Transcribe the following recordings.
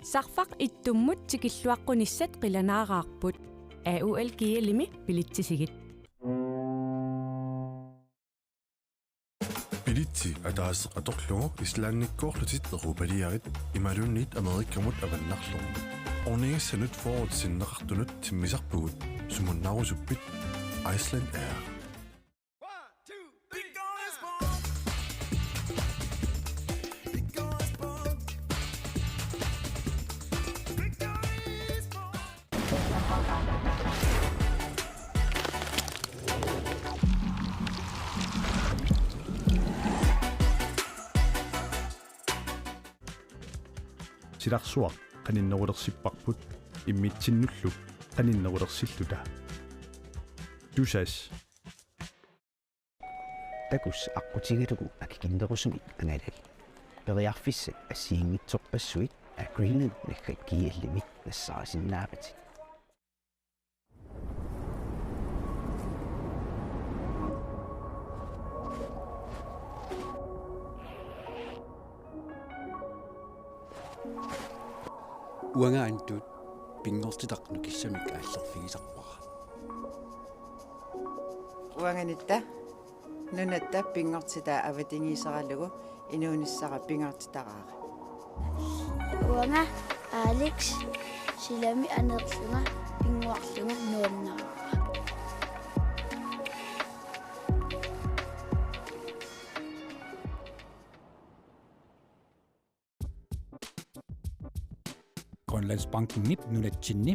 Sarfaq ittummut tikilluaqqunissat qilanaaqaarput AUL kiilimi pilitsisigit. Pilitsi ataaseqatorlugu islaannikkoorlutit erupaliarit imalunnit amerikkamut avannarlugu. Orningassanut forwardsinneqartunut timmisarpugut sumunnarusuppit Iceland Air. Silarsuaq qaninnerulersippaqput immitsinnulluk qaninnerulersilluta tusas takus aqutigilugu akikinderusumik analal periarfissat assiingitsorpassuit agreement nakkat kiillimik nassarasinnaapati uangaantut pingortitaqnu kissamik aallerfigisarpara uanganitta nunatta pingortita avatingiisaralugu inuunissara pingortitaqaaqa uanga Alex silami anerlunga pinguarlunga nuannaa Grønlandsbanken nip nunatsinni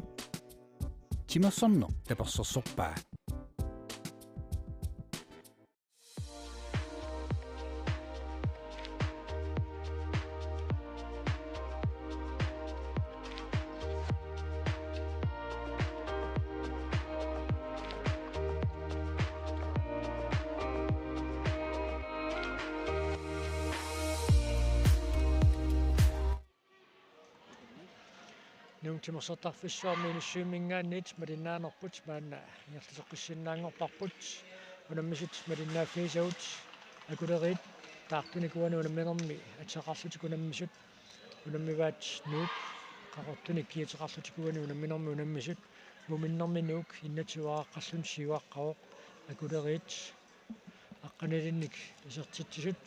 timersorno tapersorsorpaa Timersortarfissuarmiin swimingaannit malinaanerput maanna ngerlusoqqissinnaangorparput unammisut malinnaaffiisavut akuleriit taartunikuani unamminermi atseqarlutiku unammisut unammivaat nuuk qaqortunik kiiteqarlutikuani unamminermi unammisut muminnermi nuuk innatuaraqqarlun siuaqqaroq akuleriit aqqanilinnik isertittisut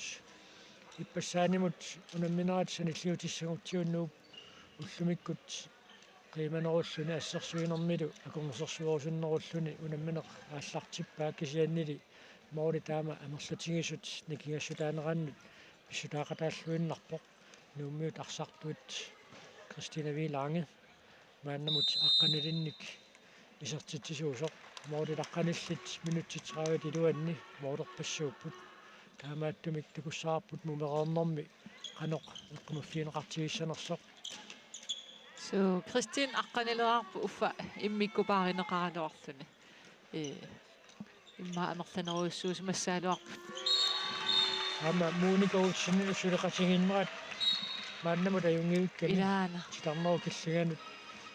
иппассаанимут унамминерат саниллиутиссагортиуннууп уллумиккут qiimanerulлуни ассерсуинермилу акорнусерсуорусуннеруллуни унамминеқ ааллартиппаа кисианнили моори таама амерлутигисут никигассутаанерааннут писсутаақатааллуиннарпоқ нууммиут арсартуут Кристина Виланге мааннамут аққанилинник исертитсисуусоқ моорилаққаниллит минутситсераавит илуанни моорерпассууппут таамааттумик такуссаарпут мумереернэрми қаноқ эққумаффиинеқартигиссанерсоқ So Kristin aqqanilerarpu uffa immikkupaarineqaraluarluni imma amerlaneruissuus massaaluarpu ama muunikauutsinni suleqatiginnerat maannamut ajungiukkani ilaana titarneru killiganut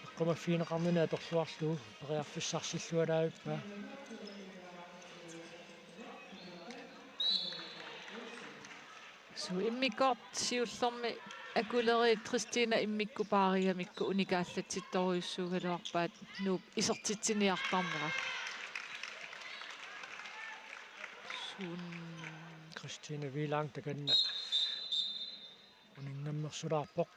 eqqumaffiineqarnuna atorluarlugu periarfissarsillualaavippa so immikort siullermi akuleriit Kristina immikkupaarigamikku unikaallatsittoruissuugaluarpaat nuup isertitsiniartarnera suun Kristina Vilang takanna uningammersulaarpoq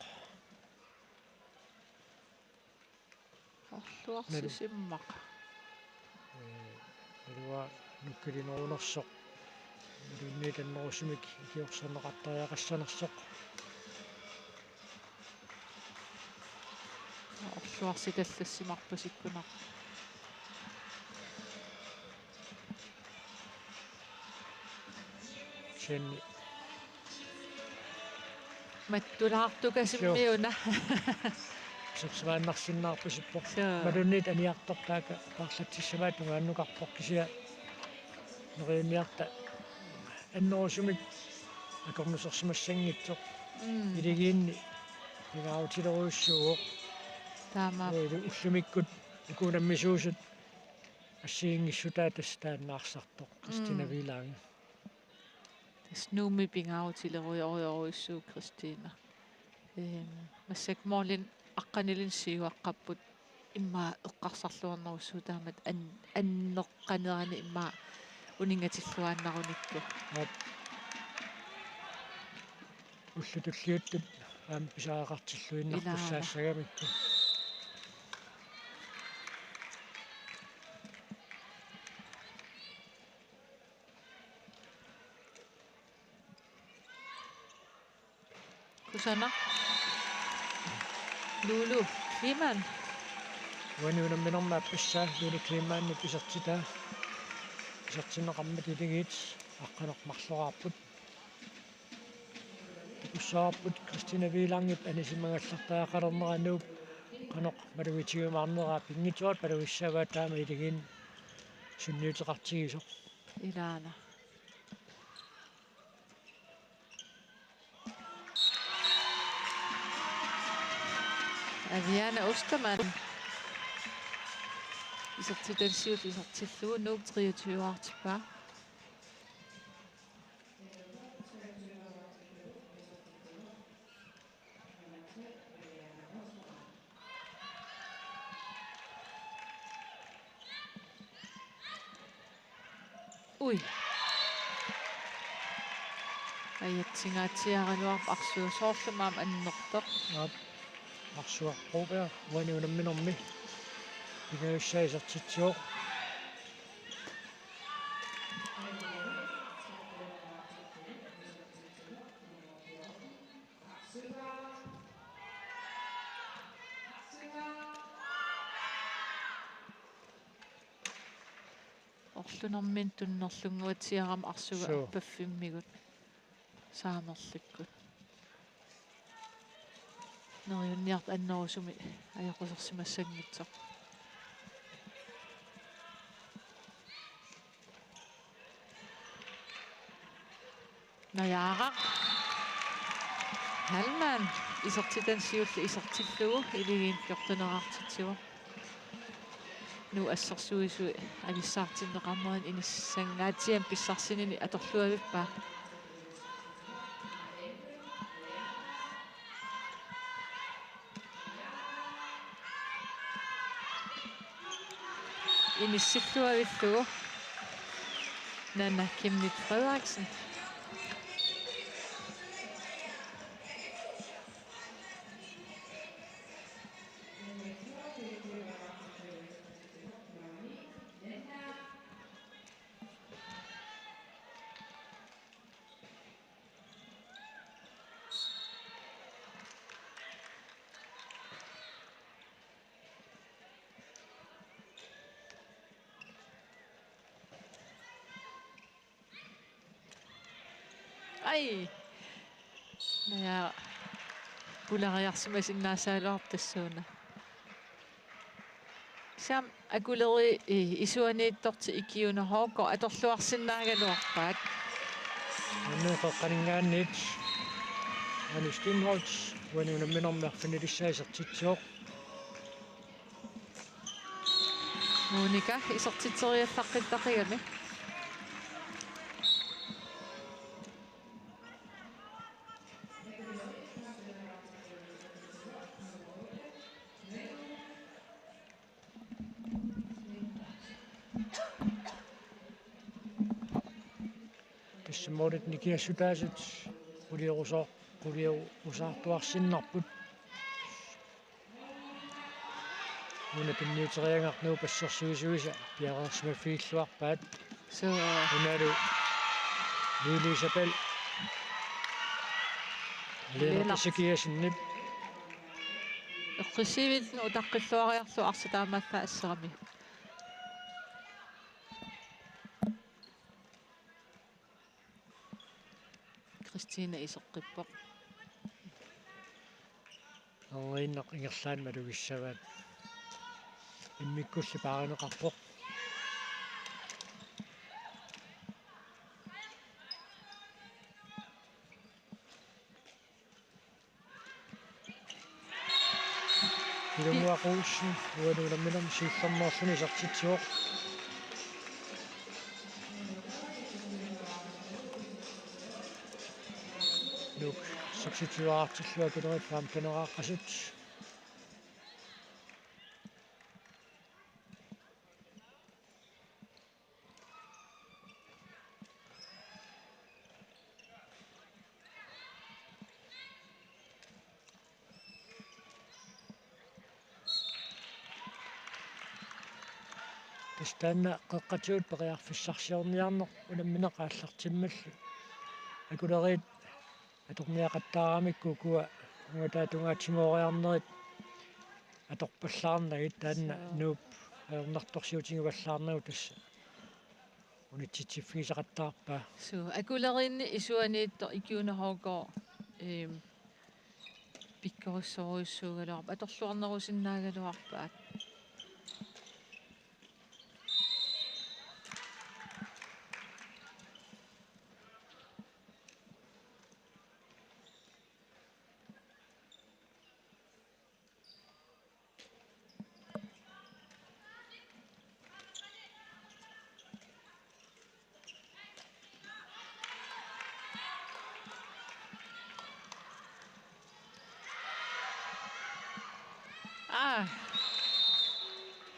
orluarsisimmaq elua nukkilinerunersoq nunniitannerusumik ikiorsanneqartariaqassanersoq orluarsitallassimaqpasikkunar senni mattulaartukasimmiuna suksumaannarsinnaarpusippoq malunniit aniartortaaka parlatsissamaat ungaannukarpoq kisia neriuniarta annerusumik akornusersimassangitsoq iligiinni igautileruissuuq taama ullumikkut ikuunammisuusut ассиингиссутаатас тааннаарсартоқ Кристина Виланге снуми пингаутилеруйоруйоруиссуу Кристина массак морлин аққанилинсиуаққаппут имма эққарсарлуарнерусуу таамат аннеққанерани имма унингатиллуааннаруникку уллутуллиуттут аам писаақартиллуиннарпуссаассагамикку кусана лулу климан вануунамминэрмааппассаа лули климаанни писертитаа писертинеқармат илигиит аққанеқмарлораарпут уссаарпут Кристина Вилангип анисимагаллартаақалернеранууп канеқ малуитигумаарнераа пингитуат палуиссаваа таама илигин сунниутеқартигисоқ илаана Aviana Ostermann isartitensiut isartilluu nuuk 23-artipaa ui ajatsingaatiaranuarp arsuusoorlumaam annertoq арсуарпуупиа вануунамминерми инауссаисартитсиоқ орлунэрмин туннерлунгуатсиарам арсуга аппаффиммигут саамерликкут нерюнниарт аннерусуми аёқусерсимассангитсоқ наяара халман исертитансиулли исертиллугу илигиин 14-артитсуа nu ассерсуису алиссаартиннеқармерин иниссангаатиам писсарсинини аторлуавиппаа инissилluavillугу Nanna Kimnit Frederiksen Ai. Ja. Pulariarsimasinnaasaalortassuuna. Sam akuleri isuaniittorti ikiunerhooqor atorluarsinnaagaluarpaat. Annuqeqqaningaanniit Anustimholz wanuunamminermiarfinilissaasertitsuoq Monika isortiteriallaqqittaqigami. Tissimoolit nikiassutaasit uliusaartuarsinnarput Unapinniuteriangarnuu passersuisuisa piarersmafiilluarpaat so unalu Lili Isabel Lena Sikiasinnip eqqissivitnu utaqqilluariarlu arsataamaalla asserami. Christina isoqqippoq. Awinneq ingerlaan malugissavaat immikkulli paarineqarpoq Ilumuaquussi uanuulamminam siillernerluni isartitsuoq nuk 26 pinerit 5 pineraaqqasut Istanna qaqqatuut peqiarfissarsiorniarneq ulammineqaallartimmallu akuleriit atorniaqattaaramikku kua ungataatungaatsimoriarnerit atorpallaarnagit taanna nuup aornartorsiutinguvallаарnagu tassa unitsitsiffigisaqattaarpaa So akulerinni isuaniittor ikiunahorgoo pikkorissoruissuugaluarpa atorluarnerusinnaagaluarpaat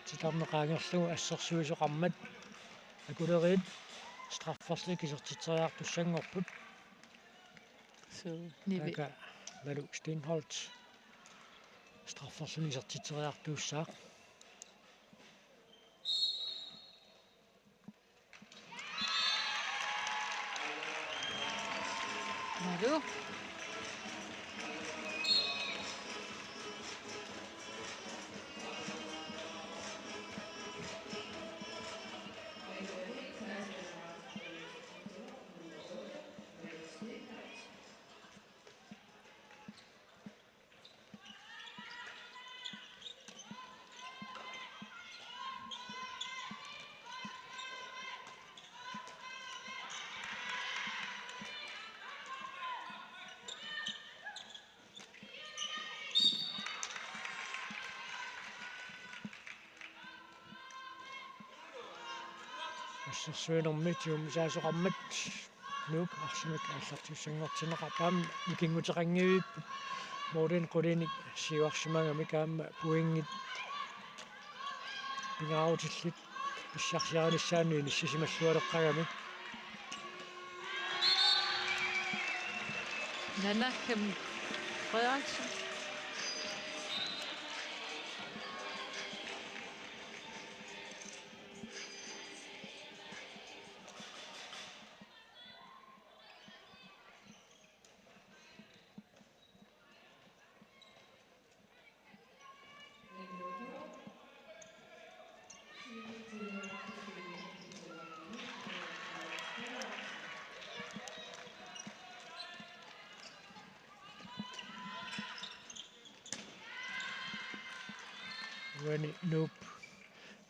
Titarneqaangerlugu assерсуисоqarmat akuleriit strafferslik isertiteriartussanngorput so nivi aka Malu Steinholz strafferslik isertiteriartuussaaq Malu assерсуинэрмитиум саасоqarmat nuuk арсимак ааллартиуссангортинеqa микингутерангивиппут моорин qulиник сиуарсимагами каама пуингит пингаутиллит иссарсиариссаани ниссисималлуалеққагами Nanakkem Frederiksen Wani nuup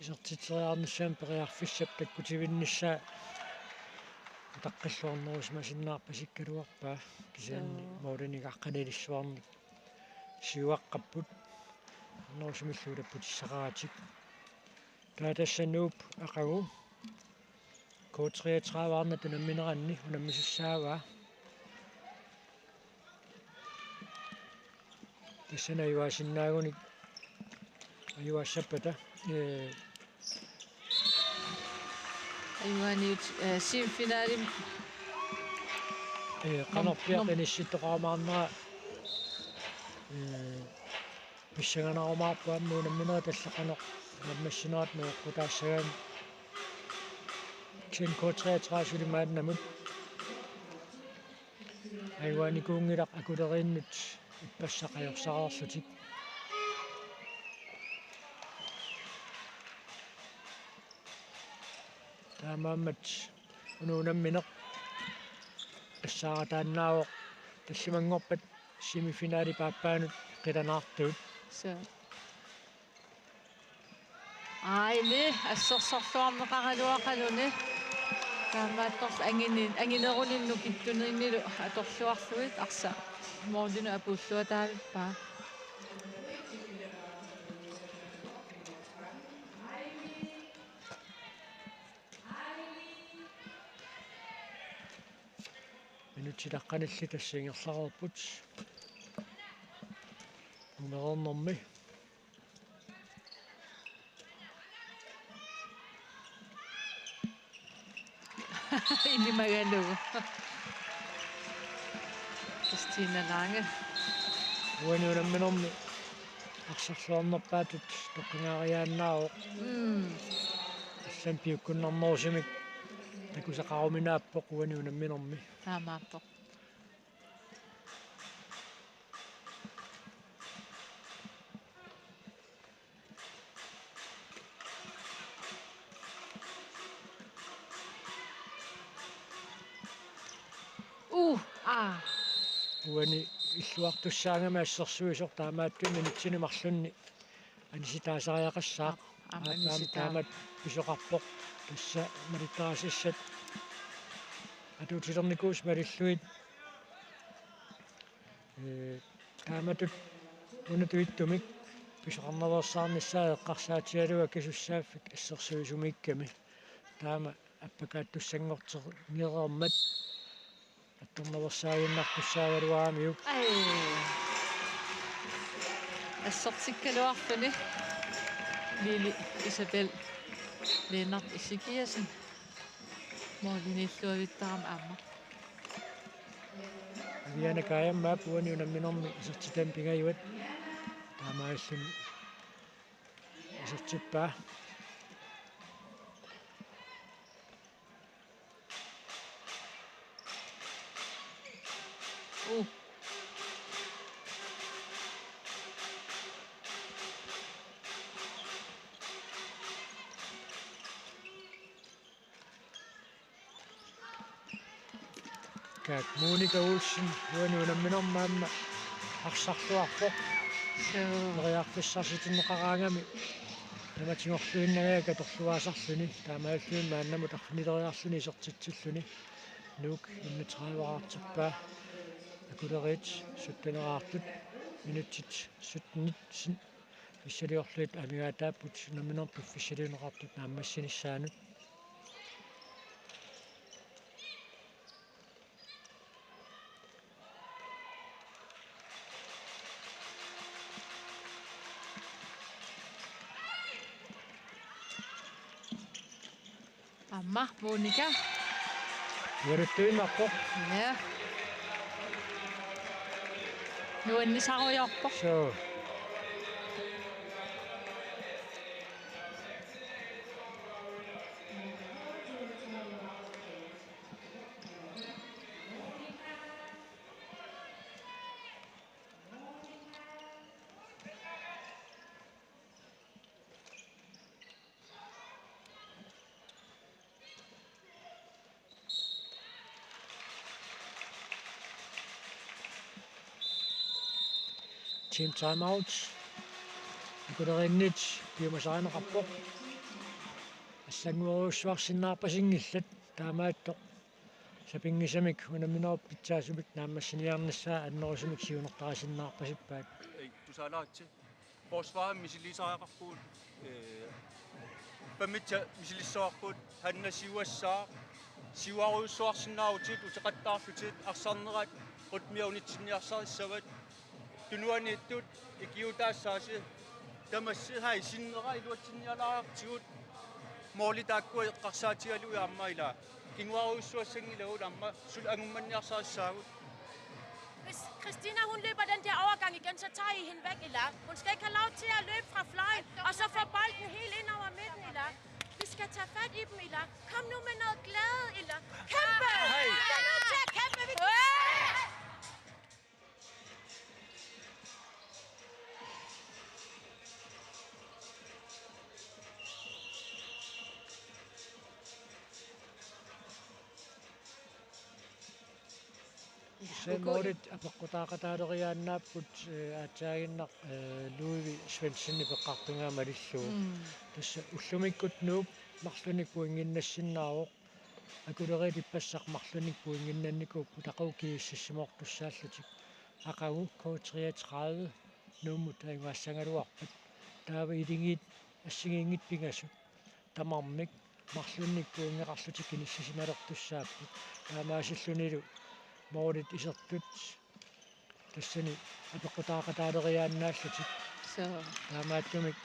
isertiteriarnissaam periarfissap takkutivinnissa taqqilluarnerusmasinnaarpa sikkaluarpaa kisaanni moorinigaqqanilissuarnik siuaqqapput arnerusmilluulapput issaqaratik taatassa nuup aqagu K33 tunammineranni unammisissaavaa tassana iwaasinnaaguni ayuassapata ayuaniut semifinaalim qanorpiaqinissittoqaamaarnera миссаганаромаарпуамму намминера таллақанеқ наммассинаат меэққутаассагаан K33 айваникуунгилақ акулерииннут иппассақайорсараарлутик таамааммат унуунамминеқ ассааратааннаавоқ тассимангорпат семифинаали пааппаанут қиланаартуут so аили ассерсорлуарнеқаралуақалуни таамаатторл ангинерулинну киттунериннилу аторлуарлуит арса моордину апууллуатаавиппаа минутилаққаналли тассингерларерпут нумерернэрми Inimagalugu Christina Lange уануунамминерми арсерлуарнерпаатут тоққингаариааннаавоқ аллан пиуккуннэрнерусимик такусақаруминааппоқ уани унамминерми таамааппоқ уани иллуартуссаангама ассерсуисор таамааттуи минутсини марлунни аниситаасариақассаақ таамат писоқарпоқ тасса малиттарасиссат атуутилерникуус малиллуит тааматут унатуиттумик писоқарнерсаарниссаа эққарсаатиалуа кисуссааффик ассерсуисумикками таама аппакааттуссангортер нерермат атторнерсаагиннартуссаагалуаамиук ассортиккалуарфани Lili Isabel Lennart Isikiasen моолиниллуавиттарам аама Viana kaayammaa puani unamminormi isertitam pingayuat taamaallun isertippaa Kak Monika Olsen puani unamminormaamma арсарлуарпоқ нериарфиссарситиннеқараангами наматингорлуиннагака торлуаасарлүни таамааллуин мааннаму тарфинилериарлүни исертитсиллүни нук иннатрааваартиппаа акулерит суттанераартут минутсит сутнит фиссалиорлуит амигаатааппут наминерпу фиссалиунеқартут нааммассиниссаанут Amma Monika. Yuruttuinarpoq. Ja. Nuannisarujorpoq. So. Team timeouts. Ikuderinnit piumasaaneqarpoq. Аллангуерусsuarsinnaarpasingillat taamaattoq sapingisamik unamminerp pitsaasumik naammassiniarnissaa annerusumik siunertarasinnаарpasippaat. Tusalaatsi forsvaret missilisariaqarpuut pammitsa missilissoarpuut hanna siuassaa siuaruussuarsinnaarutit uteqattaarlutit arsarnerat qutmiaunitsinniarsarissavat tunuaniittut ikiutaassaasi tamassi hai sinnera iluatsinnialaartigut moolitaakkua eqqarsaatigalu aammaila kinguaruussuassangilagut amma sul angummanniarsarissaagut. Hvis Christina hun løber den der overgang igen, så tager I hende væk, eller? Hun skal ikke have lov til at løbe fra fløjen, og så få bolden helt ind over midten, eller? Vi skal tage fat i dem, eller? Kom nu med noget glæde, eller? Kæmpe! Hey! Vi er nødt til at kæmpe! Semmorit apeqqutaaqataалeriaannaapпут аатсаагиннақ Луиви Свенсинни пеққартунгаа малиллуу тасса уллумиккут нууп марлуниккуингиннассиннаароқ акулерит иппассақ марлуниккуингиннанникууппу тақаукииссимортуссааллутик ақагу K33 нууммут ангаассангалуарпат таава илингит ассигиингит пингасут тамармик марлунниккуингеқарлутик киниссисималертуссааппут таамаасиллунилу Morit isertut tassani apeqqutaaqataалeriaannaallutик таамааттумик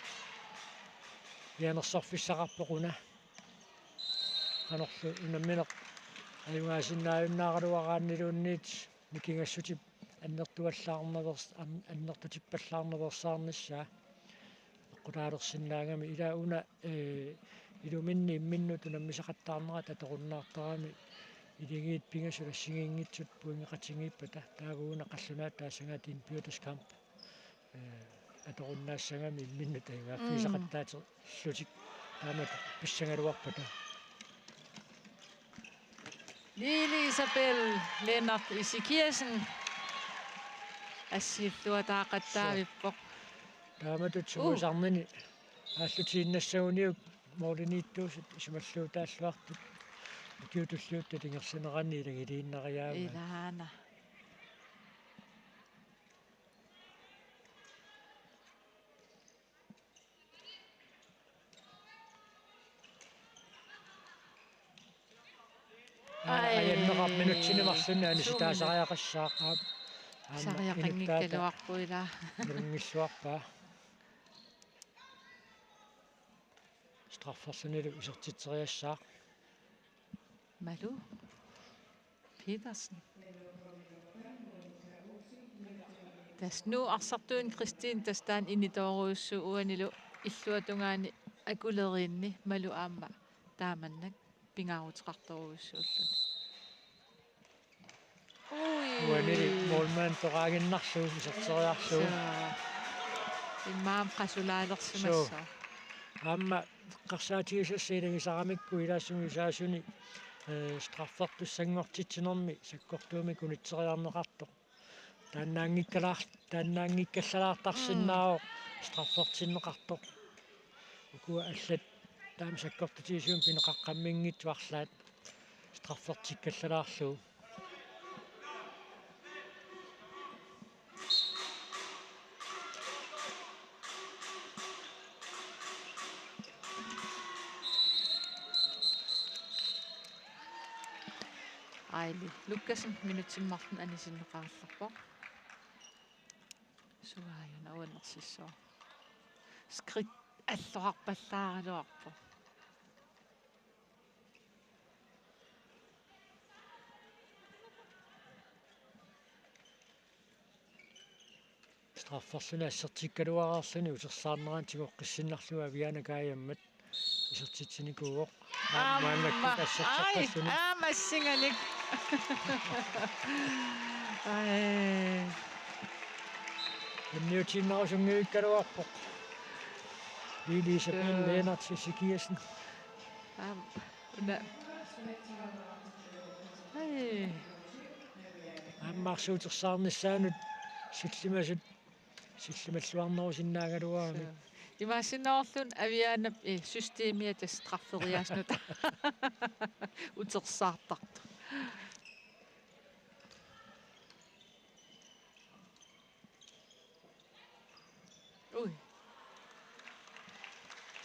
яанерсорфиссақарпоқуна qanorlu unammineq аюгаасиннааюннаагалуарааннилуунниит никингассутип аннертуаллаарнерс аннертутиппаллаарнерсаарнissaa эққутаалерсиннаагами илаа уна илуминни имминнуту наммисақаттаарнера таторуннаартарами илигиит пингасула сигингитсут пуингеқатингиппата таагууна қаллунаа таасангаатин пиутаскамп аторуннаассагами имминнута ингаффисақаттаати лутик таамат писсангалуарпата Lille Isabel Lennart Isikiasen ассииллуатаақаттаавиппоқ тааматут сугусарнини ааллутииннассагуниук моолинииттуусут исумаллуутааллуартут киутуллуутта тингерсинеранни илагилииннариаама илаана аяннеқар минутсинемарлунна аниситаасариақассаақаап сариақангиккалуарпуила мингиллуарпаа страфферсунилу исертитсериассаа Malou Petersen Tas nu arsartuun Kristiin tastaan initoruussu uanilu illuatungaani akulerinni malu aamma taamannak pingaruteqartoruussuullun уанили молман тоqaaginnarluu iserteriarluu имаам qasulaalersumassa аама qarsaatigissassiilagisарамикку илаассугисаасуни страффертуссангортитсинерми саккортууми кунитсериарнеқарто тааннаангиккаллаартарсиннаавоо страффертиннеқарто укуа аллат таама саккортитигисуун пинеқаққаммингитсуарлаат страффертиккаллалаарлуу Aili Lukasen minutsimmartun anisinneqaarlarpoq suaajuna uannersissoo skript аллоқарпаллаагалуарпо страфферсуна ассертиккалуараарлуни усерсаарнерaan тигоққиссиннарлуа авианакаайаммат исертитсиникууоқ мааннакку ассертаққассуни массингалик Ньютиннаусунгииккалуарпоқ Lille Isabel Lennart Isikiasen уна аммарсуутерсаарниссаанут силлималлуарнерусиннаагалуаами имаасинноорлун авианап системиата страффериааснута утерсаартарту уй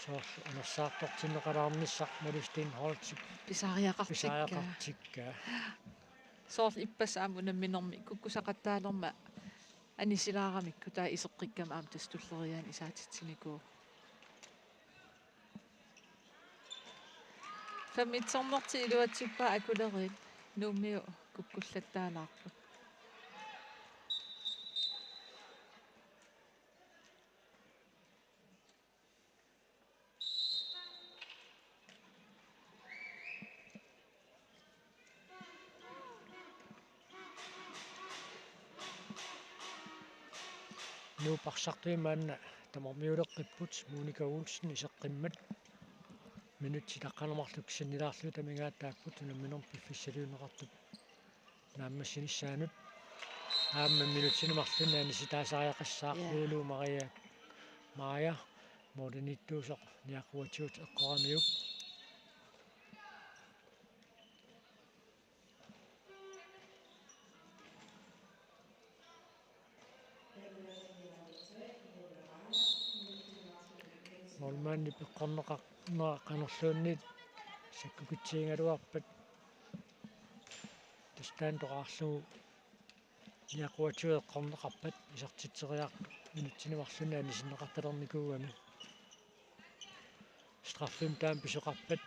соор анерсаартортиннеқалаарниссақ малустин холтик писариақартикка соорл иппасаамуна минерми куккусақаттаалерма анисилаарамикку таа исеққиккама аам тастуллериаан исаатитсиникуу фамитсорнерти илуатсуппаа акулерит нуумиу куккуллаттаалаарпут nu parsartuimaanna tamormiuleqqipпут Monika Olsen исеққиммат минутсилаққанамарлуксиннилаарлу тамигааттаакпут унамминер пиффиссалуунеқартут нааммассиниссаанут аамма минутсинемарлуна аниситаасариақассаарлуулу Maria модиниттуусоқ ниақуатиут эққорамиук молмаанни пеққорнеқарнера қанерлууннит саккукитсиингалуарпат тастаан тоқаарлугу ниақуатиут эққорнеқарпат исертитсериаарту минутсинемарлуна анисиннеқарталерникуугами страффим таам писоқарпат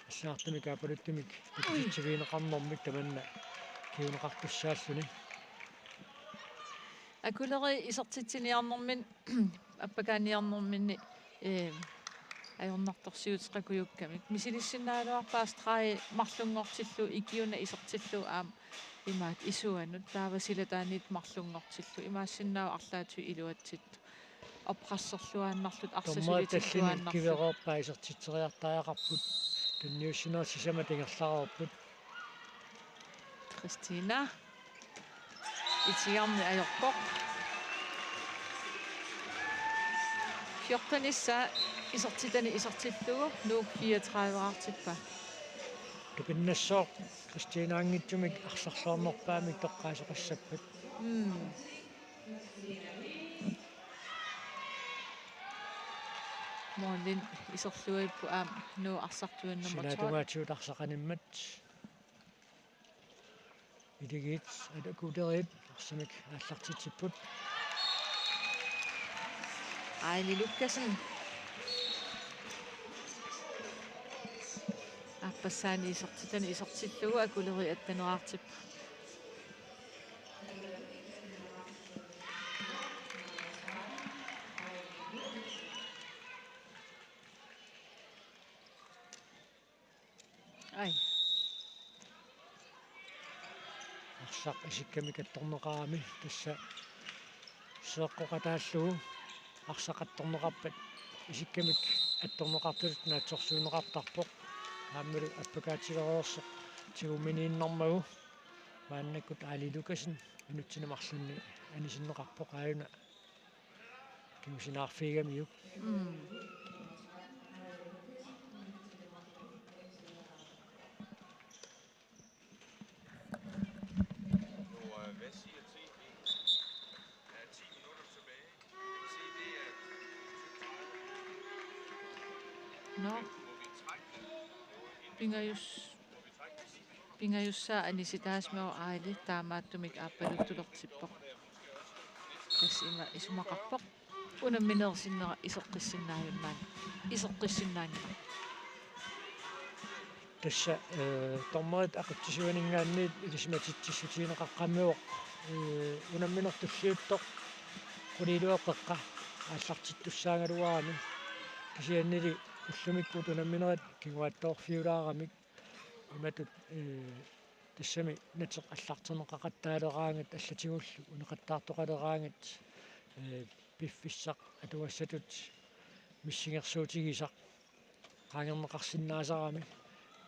ассаартами каапалуттумик пикитсивиинеқарнэрмик таманна киунеқартуссааллуни акулери исертитсиниарнэрмин аппакааниарнэрминни ajornartorsiutqakuyukkamik misilissinnaaluarpa Australia marlungortillu ikiuna isertillu aam imaat isuanut taava silataaniit marlungortillu imaassinnaa arlaatu iluatsit oprasserluaannarlut arsasulitulluaannarlut kiveroorpaa isertiteriartaajaqarput tunniussinerassisama tingerlaroorput Christina itiarni ajorpoq 14 isertitani isertillugu nuuk 34-artippa tupinnassoor Christina angitsumik arsarluarnerpaami toqqaasoqassappat Morlin iserluippu aam nuu arsartuannamma sinatugaatiut arsaqanimmat idigit adakuuterit arsamik aallartitipput Aili Lukkasen аппассаани исертитани исертиллугу акулери аттанераартиппа ай арсақ исиккамик атторнеқарами тасса сеэққоқатааллугу арсақатторнеқарпат исиккамик атторнеқартулут наатсорсуунеқартарпоқ ааммалу аппакаатилероорсо тигуминииннэрмагу мааннаккут Аали Лукасен инутсинамарлунни анисиннеқарпоқ ааюна кимусинаарфигамиук Hvad siger TV? Der er 10 minutter tilbage. TV er No. Pingayussa anisitaasmeo aali taamaattumik aappaluttulertippoq. Qissima isumaqarpoq unamminersinnera iseqqissinnaajunnaani. Iseqqissinnaanniqa. тасса тормерит ақутсисуанингаанниит илисматитсиссутиинеқаққаммиоқ унамминертуллиуттоқ qulilуаққеққа ааллартиттуссаангалуарами кисианнили уллумиккут унамминерит кигуаттоорфиулаарамик иматут тассами натеқ аллартернеқақаттаалераангат аллатигуллу унеқаттаартоқалераангат пиффиссақ атуассатут миссингерсуутигисақ qaangerneqarsinnaasarami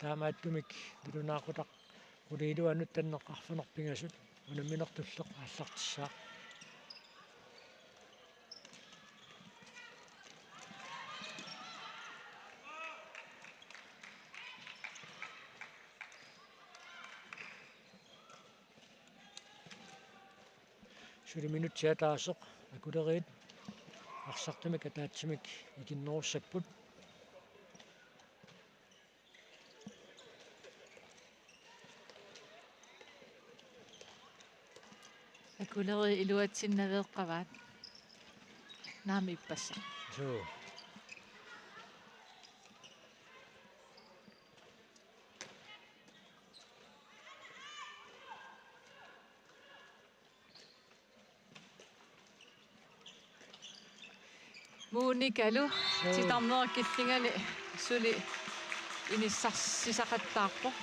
таамааттумик тулунаақутақ qulilуанут таннеқарфанерпингасут унамминертуллеқ ааллартиссаа сулиминутсиа таасоқ акулериит арсартумик атаатсимик икиннеруссаппут Akuleri iluatsinnaveeqqavaat naami ippassa. Joo. Muunikalu titarnerakillingali suli inissarssisaqattaarpo.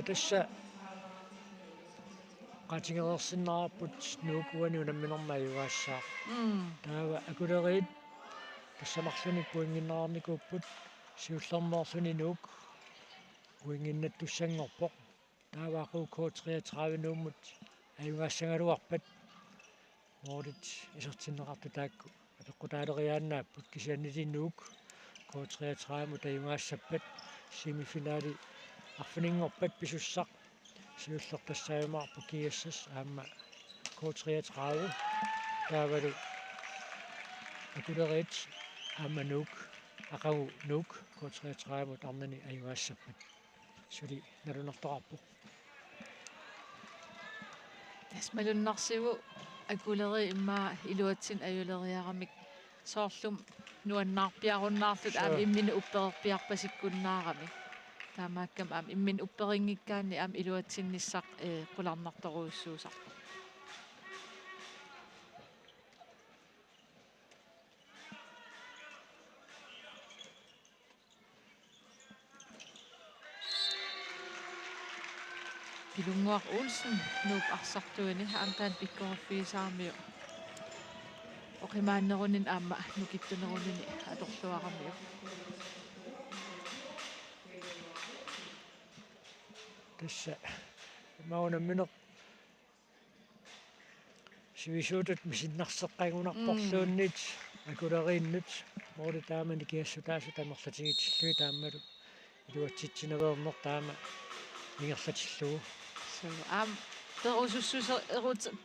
Tässä qatingelersinnaraput nuukuani unamminermaajuaassaa. Taava akuleriit tassamarlunik puinginnaarnikuupput siullermoorluni nuuk puinginnattussangorpoq. Taava aquukkoo33 nuummut ajuaassangaluarpat moodit isertinneqartu taakku apeqqutaaleriaannaapput kisianniti nuuk koo33 mut ajuaassappat semifinaali арфинингорпат писуссақ сиуллертассаамаарпу киассас аама коо33 таавалу акулериит аама нук ақагу нук коо33 мут арнани аюаассаппат сули налунартоқарпу тасмалуннарсиву акулери иммаа илуатсин аюлериарамик соорлум нуаннаарпиаруннаарлут аама иммина упперерпиарпасиккуннаарамик таамааккам аам иммин упперингиккаани аам илуатсиннissaq qulарнарторуuссуусарпа Pilunguaq Olsen nuup arsartuani aamtaan pikkoruffiisaarmiu. Oqimaannerunin aamma nukittunerunini atorluaqarmiu. Tassa maunammineq sivisuutut misinnarsеққагунарпорлууннит акулерииннут моори таамани киассутаасу тамерлатигитиллуи тааммалу илуатситсинавеернер таама мингерлатиллугу So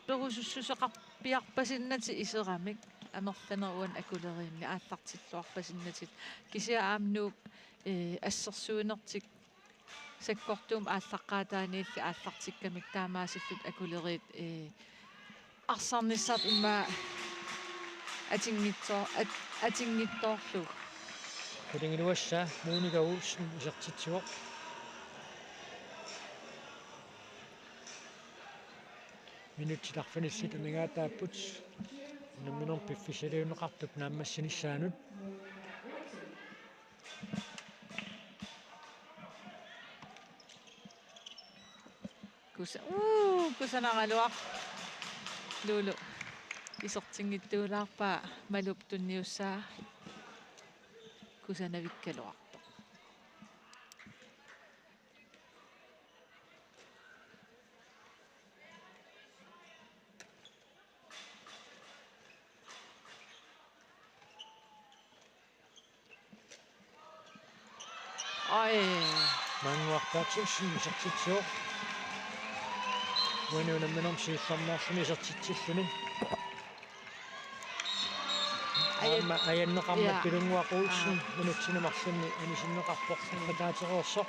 перусуссусеқарпиарпасиннати исерамик амерланеруан акулериинни ааллартиллуарпасиннатит кися аамнууп ассерсуинертик саккортуум ааллаққаатааниилли ааллартиккамик таамаасиллут акулериит арсарниссарт имма атингиттоорлу кулингилуасса Monika Olsen isертитсуоқ минутиларфаниссит амигаатааппут намминер пиффисалиунеқартуп нааммассинissaанут кусанагалуар лулу исертингиттуулаарпаа малуп тунниуссаа кусанавиккалуар мангуартаатсуссин исертитсуоқ уинуунамминерм сиулларнаарлуни исертитсиллуни аяннеқармат пилунгуақуулсин минутсинамарлунни анисиннеқарпорлу таатероорсоқ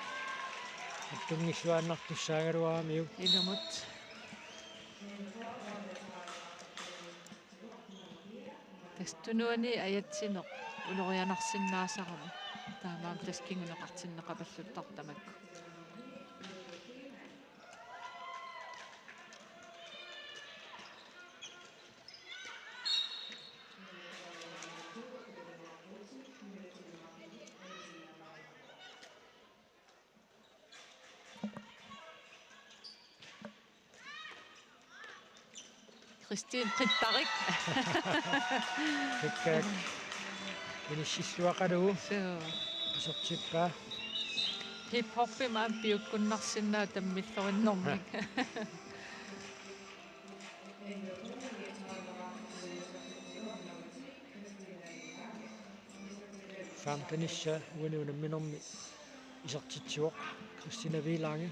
аттунгиллуааннартуссаагалуарамиу илумут тастунуани аятсинеқ улорианарсиннаасарами таамаам таскингунеқартиннеқапаллуттартамакку Christine Pritbarik. Tikkaak inississuaqalugu isertippa hip hop maa piukkunnarsinnaa tammillerinnermik. Famtanissa uinuunamminermi isertitsuoq Christina Wielange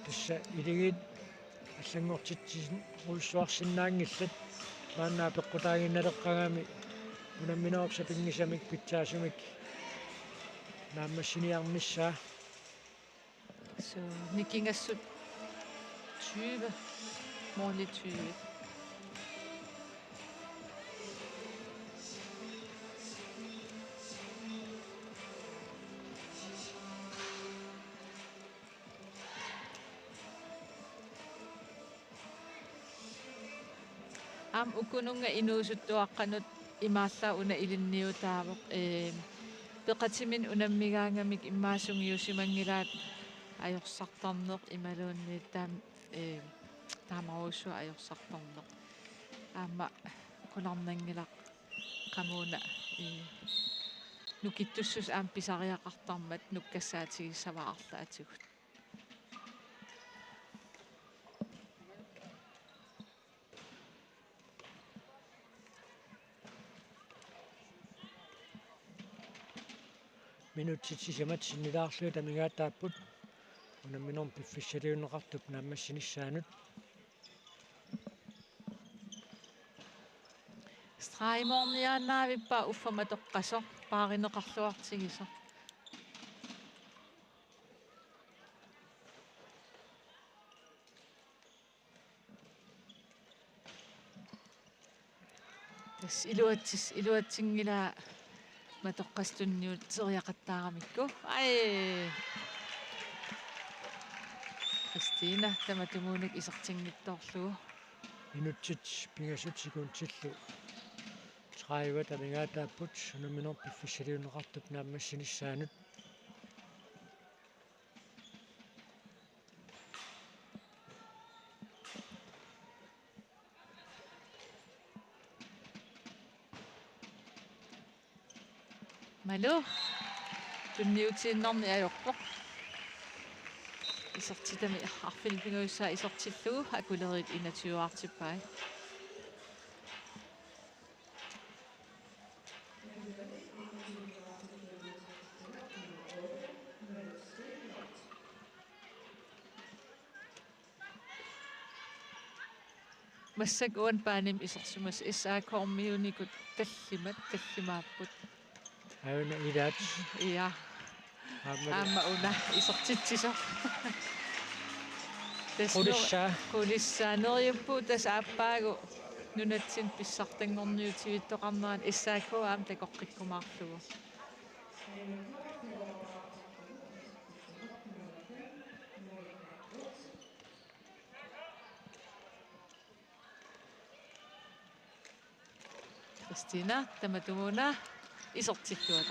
тасса илигит аллангортитсин улсуарсиннаангиллат мааннаа пеққутаагинналеққагами унамминерапса пингисамик питсаасумик нааммассиниарниссаа Så nikingassut 20 måned 20. Am ukununga inuusuttuaqqanut imaalla una ilinniutaavoq peqatimin unammigaangamik immaassungiusimangilaat ajorsortarneq imaluunniit taamaruussua ajorsortarneq aamma kularnangilaq qamuuna nukittussus aam pisariaqartarmat nukkassaatigisavaarlaatigut минутситсисамат синнилаарлуу тамигаатааппут унамминерм пиффиссалиунеқартуп нааммассинissaанут страйморнианаавиппа уффаматоққасо пааринеқарлуартигисо тас илуатсингилаа матоққастунниут сериақаттаарамикку Кристина таматумуунак исертингитторлугу минутсит пигасутсикуунтиллу traivat alingaataaput unaminor piffissaliuneqartup naammassinissaaanut Malu tunniutiinnerni ajorpoq isortitami arfilpinguissaa isortillugu akulerit inatuuartippai масsak уанпааним исорсумас иссаакоормиуникут таллимааpput auna ilaat ia аама уна исортитсисо кулиссаанериуппу тас ааппаагу нунатсин писсартангорниутивиттоқарнеран иссааккуа аам такоққиккумаарлугу Kristina tamatumuuna isortillua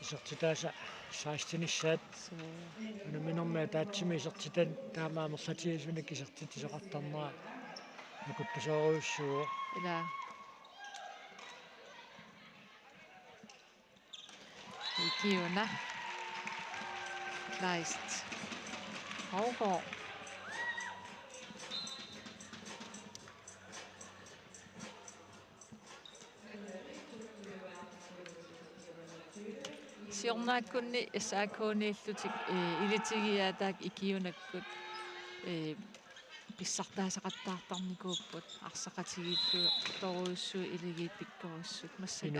isortitaasa saastinissat unaminnermia taatsimi isortitan taamaamerlatiisunik isortitisoqartarnera nakuttusooruussuuq ila ikiuna leist Hauho siornaakkunni issaakkuuniillutik ilitigiaataak ikiunakkut pissartaasaqattaartarnikuupput arsaqatigillu toruussuu iligiit pikkorussut massak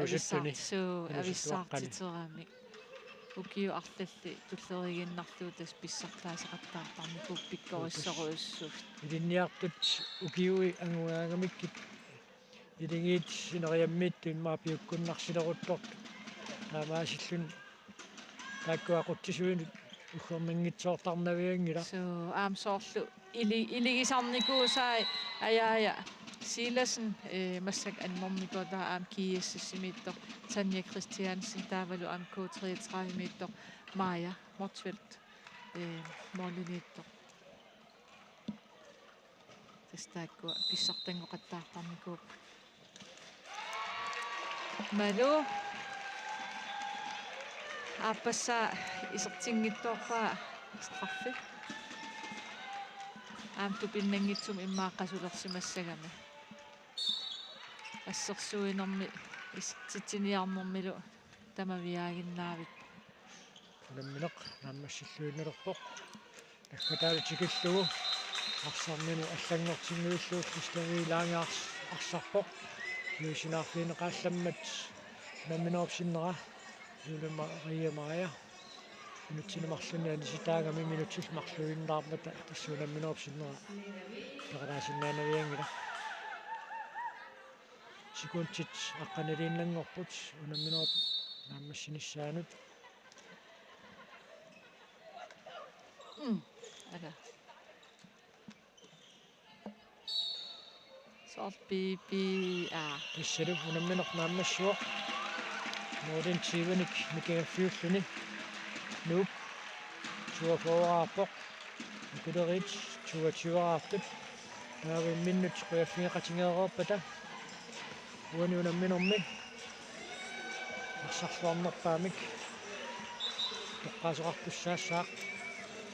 avissaartiteraamik ukiu arlalli tulleriginnarluu tas pissartaasaqattaartarnikuup pikkorissoruussut ilinniartut ukiui anguaangamikkit iligiit sineriammiittuin maapiukkunnarsileruttort таамаасиллун тааккуақутсисуинут уггэрмангитсоортарнавиангила so аамсоорлу илигисарникуусаа аяая Silasen massak annornikota aam kiississimiittor Tanja Christiansen taavalu aam K33 Maja Motsfeldt molliniittor tastaakku pissartangoqattaartarnikuup malu appassa isertinngittoorpaa straffi aam tupinnangitsum immaaqasulersimassagami ассерсуинерми исситсиниарнэрмилу тамавиаагиннаавит намминеқ нааммассиллуиннерпоқ таккатаалутикиллугу арсарнину аллангортингуиллуут иставилаангаарс арсарпоқ юусинаарфинеқаалламмат намминеорсиннера юлема риямая минутсинемарлуни аниситаагами минутсил марлуиннаармата тассуунамминеорсиннера пералаасиннаанавиангила сикунтит аққаналииннангорпут унамминеоп нааммассинissaanут ага сорби иссалу унамминеқ нааммассуоқ моден тивеник микеаффиуллуни нук туафоораарпоқ икулерит туатиуаартут таавимминнут қуяффиеқатингеерерпата уани унамминерми арсарлуарнерпаамик тоққаасоқартуссаассаақ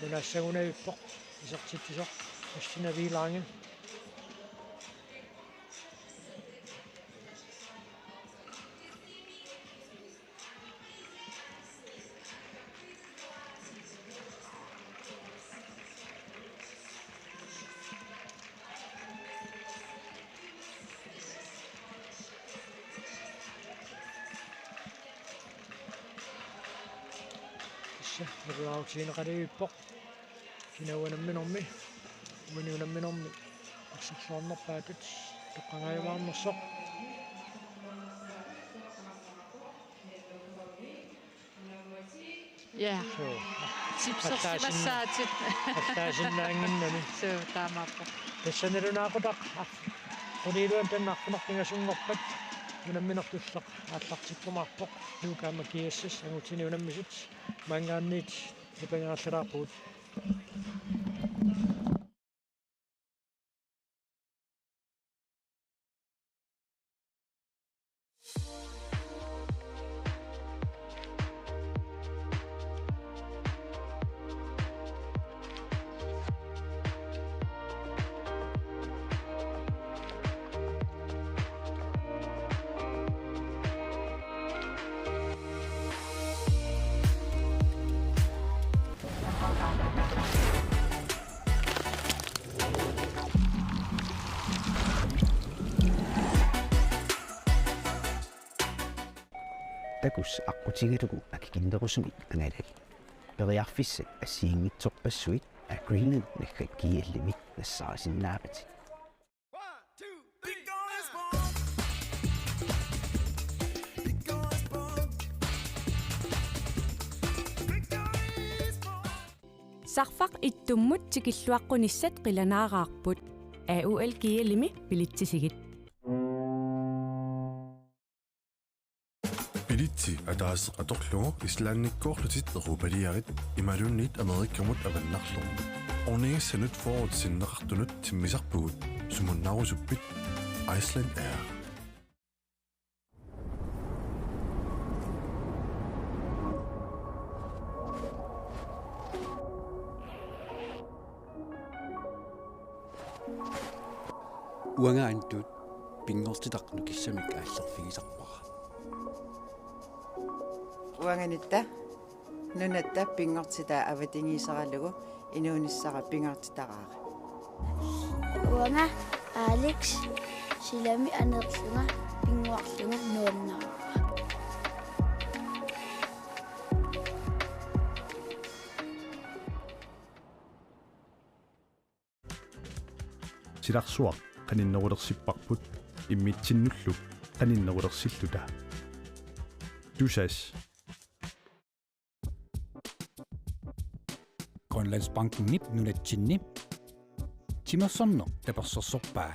унассагунавиппоқ исертитсисоқ устинавилаанги нерлаутиинеқалигиппоқ кинауанамминерми униунамминерми арсарлуарнерпаатут тоққангаюваарнерсоқ Ja. Tipsarsimassaatit. Attaasinnaanginnami. So taamappo. Tassanelunaaqutaq. Quliluan tannarpunartingasungorpat. Unamminertullaq ааллартиккумаарпоқ нуукаама киассас агутини унаммисут мангаанниит ипангаарлараарпут takus aqutigilugu akikindorusumik angalali periarfissat assiingitsorpassuit Greenland nakkak kiallimik nassarasinnaapati Sarfaq ittummut tikilluaqqunissat qilanaaqaarput AUL kialimi pilitsisigit Bilitsi ataaseqatorlugu islaannikkoorlutit erupaliarit imalunniit amerikkamut avannarlugu orningassanut forwardsinneqartunut timmisarpugut sumunnarusuppit Iceland Air Uangaantut pingortitaqnu kissamik aallerfigisarpara. Uanganitta nunatta pingortita avatingiisaralugu inuunissara pingortitaqaara. Uanga Alex silami anerlunga pinguarlunga nuannara. Silarsuaq qaninnerulersipparput immitsinnulluk qaninnerulersilluta tusas Grønlandsbanken nip nunatsinni timersorno tapersorsorpaa